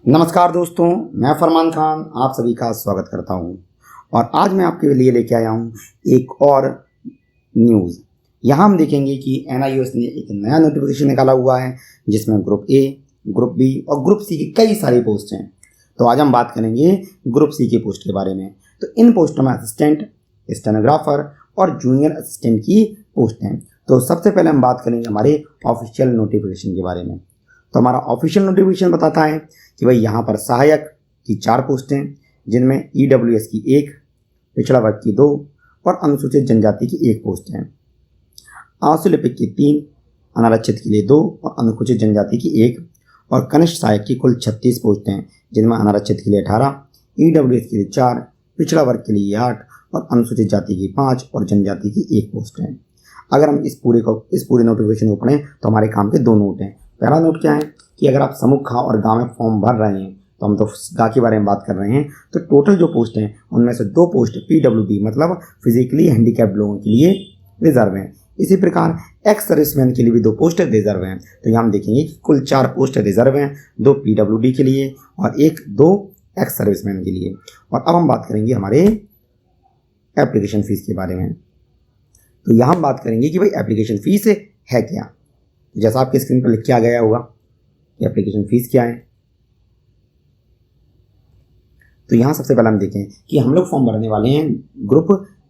नमस्कार दोस्तों, मैं फरमान खान आप सभी का स्वागत करता हूं और आज मैं आपके लिए लेके आया हूं एक और न्यूज़। यहां हम देखेंगे कि एनआईओएस ने एक नया नोटिफिकेशन निकाला हुआ है जिसमें ग्रुप ए, ग्रुप बी और ग्रुप सी की कई सारी पोस्ट हैं। तो आज हम बात करेंगे ग्रुप सी की पोस्ट के बारे में। तो इन पोस्टों में असिस्टेंट, स्टेनोग्राफर और जूनियर असिस्टेंट की पोस्ट हैं। तो सबसे पहले हम बात करेंगे हमारे ऑफिशियल नोटिफिकेशन के बारे में। तो हमारा ऑफिशियल नोटिफिकेशन बताता है कि भाई यहाँ पर सहायक की 4 पोस्टें, जिनमें ईडब्ल्यूएस की 1, पिछड़ा वर्ग की 2 और अनुसूचित जनजाति की 1 पोस्ट है। आंसुलिपिक की 3, अनारक्षित के लिए 2 और अनुसूचित जनजाति की 1 और कनिष्ठ सहायक की कुल 36 पोस्टें हैं, जिनमें अनारक्षित के लिए 18, ईडब्ल्यूएस के लिए 4, पिछड़ा वर्ग के लिए 8 और अनुसूचित जाति की 5 और जनजाति की 1 पोस्ट है। अगर हम इस पूरे नोटिफिकेशन को पढ़ें तो हमारे काम के 2 नोट हैं। पहला नोट क्या है कि अगर आप समूह खा और गाँव में फॉर्म भर रहे हैं, तो हम तो गा के बारे में बात कर रहे हैं, तो टोटल जो पोस्ट हैं उनमें से 2 पोस्ट पीडब्ल्यूडी मतलब फिजिकली हैंडीकैप्ड लोगों के लिए रिजर्व हैं। इसी प्रकार एक्स सर्विसमैन के लिए भी 2 पोस्ट रिजर्व हैं। तो यहाँ हम देखेंगे कि कुल 4 पोस्ट रिजर्व हैं, 2 पीडब्ल्यूडी के लिए और 2 एक्स सर्विसमैन के लिए। और अब हम बात करेंगे हमारे एप्लीकेशन फीस के बारे में। तो यहाँ हम बात करेंगे कि भाई एप्लीकेशन फीस है क्या। जैसा आपके स्क्रीन पर लिख के आ गया होगा कि एप्लीकेशन फीस क्या है। तो यहाँ सबसे पहले हम देखें कि हम लोग फॉर्म भरने वाले हैं ग्रुप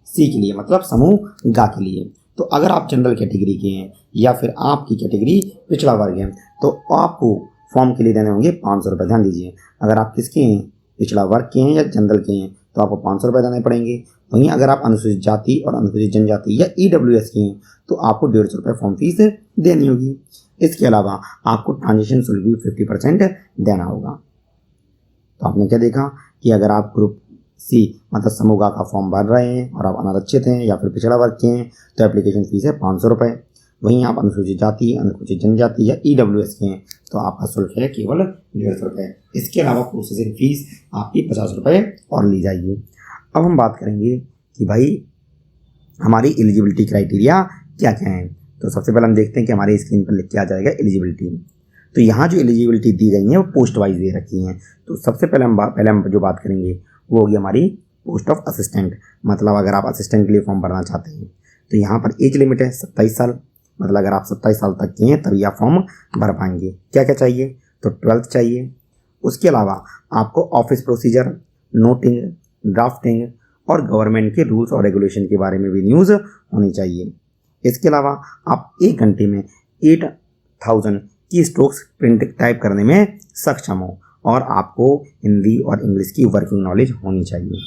सी के लिए, मतलब समूह गा के लिए। तो अगर आप जनरल कैटेगरी के हैं या फिर आपकी कैटेगरी पिछड़ा वर्ग है, तो आपको फॉर्म के लिए देने होंगे 500 रुपये। ध्यान दीजिए, अगर आप किसके हैं, पिछड़ा वर्ग के हैं या जनरल के हैं, तो आपको 500 रुपये देने पड़ेंगे। वहीं अगर आप अनुसूचित जाति और अनुसूचित जनजाति या ईडब्ल्यूएस के हैं, तो आपको 150 रुपये फॉर्म फीस देनी होगी। इसके अलावा आपको ट्रांजेक्शन शुल्क भी 50% देना होगा। तो आपने क्या देखा कि अगर आप ग्रुप सी मतलब समूह गा का फॉर्म भर रहे हैं और आप अनारक्षित हैं या फिर पिछड़ा वर्ग के हैं, तो एप्लीकेशन फीस है 500 रुपये। वहीं आप अनुसूचित जाति, अनुसूचित जनजाति या ईडब्ल्यूएस के हैं, तो आपका शुल्क है केवल 150 रुपये। इसके अलावा प्रोसेसिंग फीस आपकी 50 रुपये और ली जाएगी। अब हम बात करेंगे कि भाई हमारी एलिजिबिलिटी क्राइटेरिया क्या क्या है। तो सबसे पहले हम देखते हैं कि हमारे स्क्रीन पर लिख के आ जाएगा एलिजिबिलिटी। तो यहाँ जो एलिजिबिलिटी दी गई है वो पोस्ट वाइज दे रखी हैं। तो सबसे पहले हम जो बात करेंगे वो होगी हमारी पोस्ट ऑफ असिस्टेंट। मतलब अगर आप असिस्टेंट के लिए फॉर्म भरना चाहते हैं, तो यहाँ पर एज लिमिट है 27 साल। मतलब अगर आप 27 साल तक के हैं तभी आप फॉर्म भर पाएंगे। क्या क्या चाहिए, तो 12th चाहिए। उसके अलावा आपको ऑफिस प्रोसीजर, नोटिंग, ड्राफ्टिंग और गवर्नमेंट के रूल्स और रेगुलेशन के बारे में भी न्यूज़ होनी चाहिए। इसके अलावा आप 1 घंटे में 8000 की स्ट्रोक्स प्रिंट टाइप करने में सक्षम हो और आपको हिंदी और इंग्लिश की वर्किंग नॉलेज होनी चाहिए।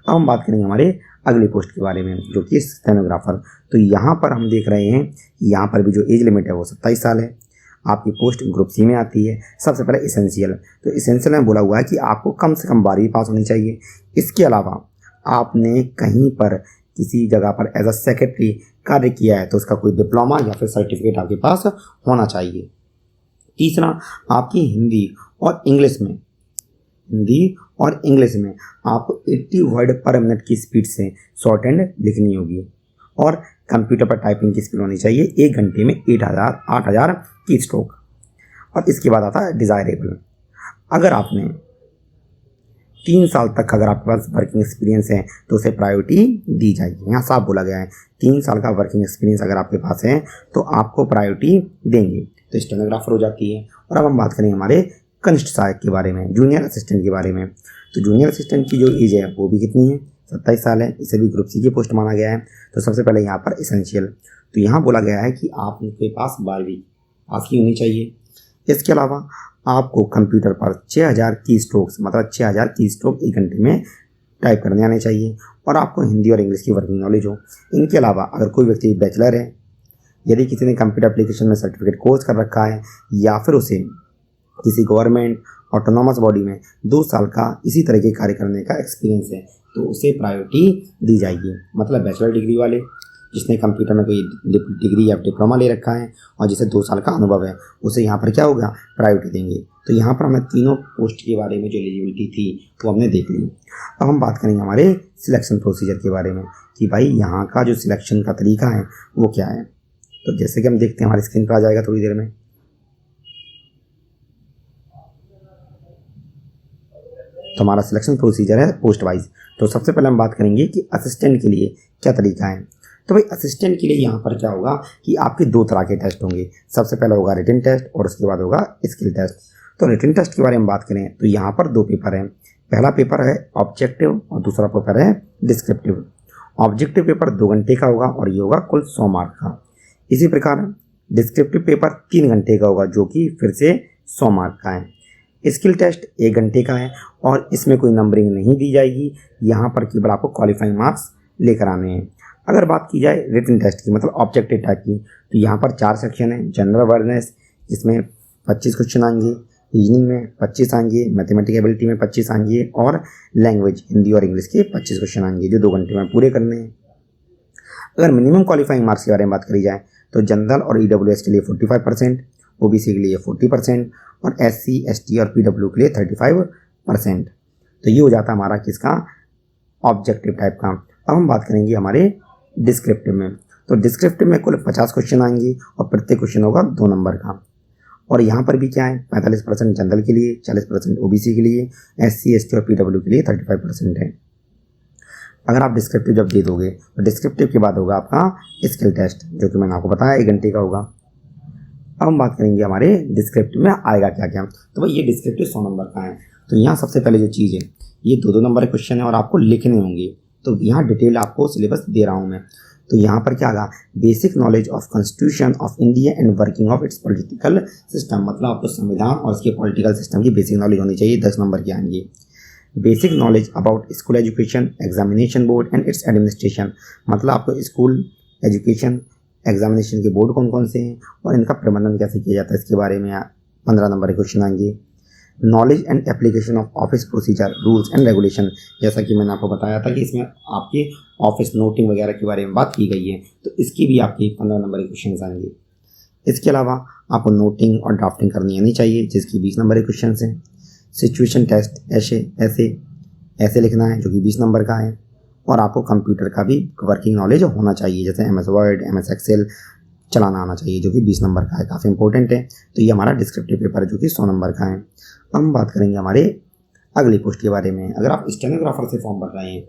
अब हम बात करेंगे हमारे अगली पोस्ट के बारे में, जो कि स्टेनोग्राफर। तो यहाँ पर हम देख रहे हैं कि यहाँ पर भी जो एज लिमिट है वो 27 साल है। आपकी पोस्ट ग्रुप सी में आती है। सबसे पहले इसेंशियल, तो इसेंशियल में बोला हुआ है कि आपको कम से कम 12वीं पास होनी चाहिए। इसके अलावा आपने कहीं पर किसी जगह पर एज अ सेक्रेटरी कार्य किया है तो उसका कोई डिप्लोमा या फिर सर्टिफिकेट आपके पास होना चाहिए। तीसरा, आपकी हिंदी और इंग्लिश में आपको 80 वर्ड पर मिनट की स्पीड से शॉर्ट हैंड लिखनी होगी और कंप्यूटर पर टाइपिंग की स्पीड होनी चाहिए 1 घंटे में 8000 की स्ट्रोक। और इसके बाद आता है डिज़ायरेबल। अगर आपने 3 साल तक अगर आपके पास वर्किंग एक्सपीरियंस है तो उसे प्रायोरिटी दी जाएगी। यहाँ साफ बोला गया है 3 साल का वर्किंग एक्सपीरियंस अगर आपके पास है तो आपको प्रायोरिटी देंगे। तो स्टेनोग्राफर हो जाती है। और अब हम बात करेंगे हमारे कनिष्ठ सहायक के बारे में, जूनियर असिस्टेंट के बारे में। तो जूनियर असिस्टेंट की जो एज है वो भी कितनी है, 27 साल है। इसे भी ग्रुप सी की पोस्ट माना गया है। तो सबसे पहले यहाँ पर इसेंशियल, तो यहाँ बोला गया है कि आपके पास 12वीं पास की होनी चाहिए। इसके अलावा आपको कंप्यूटर पर 6000 की स्ट्रोक्स मतलब 6000 की स्ट्रोक 1 घंटे में टाइप करने आने चाहिए और आपको हिंदी और इंग्लिश की वर्किंग नॉलेज हो। इनके अलावा अगर कोई व्यक्ति बैचलर है, यदि किसी ने कंप्यूटर एप्लीकेशन में सर्टिफिकेट कोर्स कर रखा है या फिर उसे किसी गवर्नमेंट ऑटोनॉमस बॉडी में 2 साल का इसी तरह के कार्य करने का एक्सपीरियंस है, तो उसे प्रायोरिटी दी जाएगी। मतलब बैचलर डिग्री वाले, जिसने कंप्यूटर में कोई डिग्री या डिप्लोमा ले रखा है और जिसे 2 साल का अनुभव है, उसे यहाँ पर क्या होगा, प्रायोरिटी देंगे। तो यहाँ पर हमें तीनों पोस्ट के बारे में जो एलिजिबिलिटी थी वो हमने देख ली। अब हम बात करेंगे हमारे सिलेक्शन प्रोसीजर के बारे में कि भाई यहाँ का जो सिलेक्शन का तरीका है वो क्या है। तो जैसे कि हम देखते हैं हमारी स्क्रीन पर आ जाएगा थोड़ी देर में। तो हमारा सिलेक्शन प्रोसीजर है पोस्ट वाइज। तो सबसे पहले हम बात करेंगे कि असिस्टेंट के लिए क्या तरीका है। तो भाई असिस्टेंट के लिए यहाँ पर क्या होगा कि आपके दो तरह के टेस्ट होंगे। सबसे पहले होगा रिटन टेस्ट और उसके बाद होगा स्किल टेस्ट। तो रिटन टेस्ट के बारे में बात करें तो यहाँ पर दो पेपर हैं। पहला पेपर है ऑब्जेक्टिव और दूसरा पेपर है डिस्क्रिप्टिव। ऑब्जेक्टिव पेपर 2 घंटे का होगा और ये होगा कुल 100 मार्क का। इसी प्रकार डिस्क्रिप्टिव पेपर 3 घंटे का होगा जो कि फिर से 100 मार्क का है। स्किल टेस्ट 1 घंटे का है और इसमें कोई नंबरिंग नहीं दी जाएगी। यहाँ पर केवल आपको क्वालिफाइंग मार्क्स लेकर आने हैं। अगर बात की जाए रिटन टेस्ट की मतलब ऑब्जेक्टिव टाइप की, तो यहाँ पर 4 सेक्शन है। जनरल अवेयरनेस जिसमें 25 क्वेश्चन आएंगे, रीजनिंग में 25 आएंगे, मैथमेटिक एबिलिटी में 25 आएंगे और लैंग्वेज हिंदी और इंग्लिश के 25 क्वेश्चन आएंगे जो 2 घंटे में पूरे करने हैं। अगर मिनिमम क्वालिफाइंग मार्क्स के बारे में बात करी जाए तो जनरल और ईडब्ल्यूएस के लिए 45%, ओबीसी के लिए 40% और एससी, एसटी और पीडब्ल्यू के लिए 35%। तो ये हो जाता है हमारा किसका ऑब्जेक्टिव टाइप का। अब हम बात करेंगे हमारे डिस्क्रिप्टिव में। तो डिस्क्रिप्टिव में कुल 50 क्वेश्चन आएंगे और प्रत्येक क्वेश्चन होगा 2 नंबर का। और यहाँ पर भी क्या है 45% जनरल के लिए, 40% ओबीसी के लिए, एससी, एसटी और पीडब्ल्यू के लिए 35% है। अगर आप डिस्क्रिप्टिव जब दे दोगे तो डिस्क्रिप्टिव के बाद होगा आपका स्किल टेस्ट जो कि मैंने आपको बताया 1 घंटे का होगा। अब हम बात करेंगे हमारे डिस्क्रिप्टिव में आएगा क्या क्या। तो भाई ये डिस्क्रिप्टिव 100 नंबर का है। तो यहाँ सबसे पहले जो चीज़ है ये 2-2 नंबर के क्वेश्चन है और आपको लिखने होंगे। तो यहाँ डिटेल आपको सिलेबस दे रहा हूँ मैं। तो यहाँ पर क्या आएगा basic knowledge of constitution of India and working of its political system. मतलब आपको संविधान और उसके पॉलिटिकल सिस्टम की बेसिक नॉलेज होनी चाहिए, 10 नंबर की आएंगे। Basic knowledge about school education, examination board and it's administration. मतलब आपको स्कूल एजुकेशन, एग्जामिनेशन के बोर्ड कौन कौन से हैं और इनका प्रबंधन कैसे किया जाता है इसके बारे में 15 नंबर के क्वेश्चन आएंगे। Knowledge and application of office procedure, rules and regulation. जैसा कि मैंने आपको बताया था कि इसमें आपके ऑफिस नोटिंग वगैरह के बारे में बात की गई है, तो इसकी भी आपकी 15 नंबर के क्वेश्चन आएंगे। इसके अलावा आपको नोटिंग और ड्राफ्टिंग करनी आनी चाहिए जिसकी 20 नंबर के क्वेश्चन हैं। सिचुएशन टेस्ट ऐसे लिखना है जो कि 20 नंबर का है। और आपको कंप्यूटर का भी वर्किंग नॉलेज होना चाहिए, जैसे MS वर्ड, MS एक्सेल चलाना आना चाहिए जो कि 20 नंबर का है, काफ़ी इंपॉर्टेंट है। तो ये हमारा डिस्क्रिप्टिव पेपर है जो कि 100 नंबर का है। अब हम बात करेंगे हमारे अगली पोस्ट के बारे में। अगर आप स्टेनोग्राफर से फॉर्म भर रहे हैं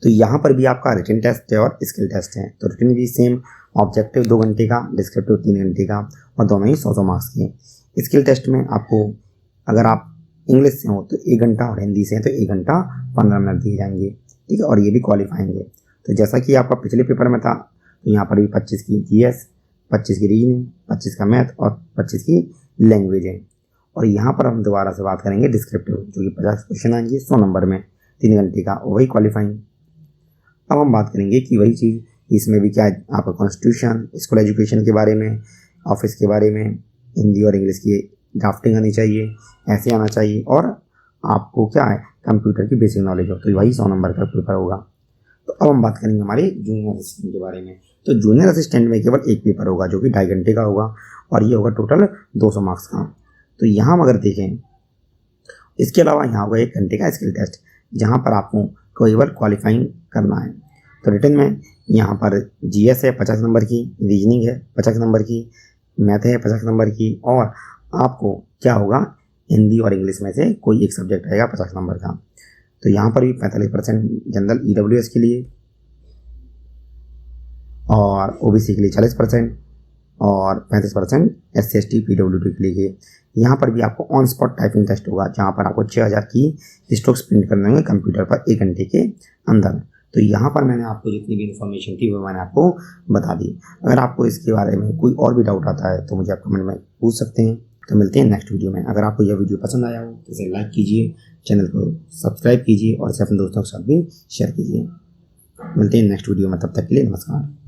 तो यहाँ पर भी आपका रिटन टेस्ट है और स्किल टेस्ट है। तो रिटन भी सेम, ऑब्जेक्टिव 2 घंटे का, डिस्क्रिप्टिव 3 घंटे का और दोनों ही 100 मार्क्स के। स्किल टेस्ट में आपको अगर आप इंग्लिश से हो तो 1 घंटा और हिंदी से हैं तो 1 घंटा 15 मिनट दिए जाएंगे, ठीक है। और ये भी क्वालिफाइंग है। तो जैसा कि आपका पिछले पेपर में था तो यहाँ पर भी 25 की GS, 25 की रीजनिंग, 25 का मैथ और 25 की लैंग्वेज है। और यहाँ पर हम दोबारा से बात करेंगे डिस्क्रिप्टिव जो कि 50 क्वेश्चन आएंगे 100 नंबर में, 3 घंटे का, वही क्वालिफाइंग। अब हम बात करेंगे कि वही चीज़ इसमें भी क्या है आपका कॉन्स्टिट्यूशन, स्कूल एजुकेशन के बारे में, ऑफिस के बारे में, हिंदी और इंग्लिश की ड्राफ्टिंग आनी चाहिए, ऐसे आना चाहिए और आपको क्या है कंप्यूटर की बेसिक नॉलेज हो, तो वही 100 नंबर का पेपर होगा। तो अब हम बात करेंगे हमारे जूनियर असिस्टेंट के बारे में। तो जूनियर असिस्टेंट में केवल 1 पेपर होगा जो कि 2.5 घंटे का होगा और ये होगा टोटल 200 मार्क्स का। तो यहाँ अगर देखें इसके अलावा यहाँ होगा 1 घंटे का स्किल टेस्ट जहाँ पर आपको केवल क्वालिफाइंग करना है। तो रिटन में यहाँ पर GS है 50 नंबर की, रीजनिंग है 50 नंबर की, मैथ है 50 नंबर की और आपको क्या होगा हिंदी और इंग्लिश में से कोई एक सब्जेक्ट रहेगा 50 नंबर का। तो यहाँ पर भी 45% जनरल EWS के लिए और OBC के लिए 40% और 35% SC ST PWD के लिए। यहाँ पर भी आपको ऑन स्पॉट टाइपिंग टेस्ट होगा जहाँ पर आपको 6000 की स्ट्रोक्स प्रिंट करने होंगे कंप्यूटर पर 1 घंटे के अंदर। तो यहाँ पर मैंने आपको जितनी भी इन्फॉर्मेशन थी वो मैंने आपको बता दी। अगर आपको इसके बारे में कोई और भी डाउट आता है तो मुझे आप कमेंट में पूछ सकते हैं। तो मिलते हैं नेक्स्ट वीडियो में। अगर आपको यह वीडियो पसंद आया हो तो इसे लाइक कीजिए, चैनल को सब्सक्राइब कीजिए और इसे अपने दोस्तों के साथ भी शेयर कीजिए। मिलते हैं नेक्स्ट वीडियो में, तब तक के लिए नमस्कार।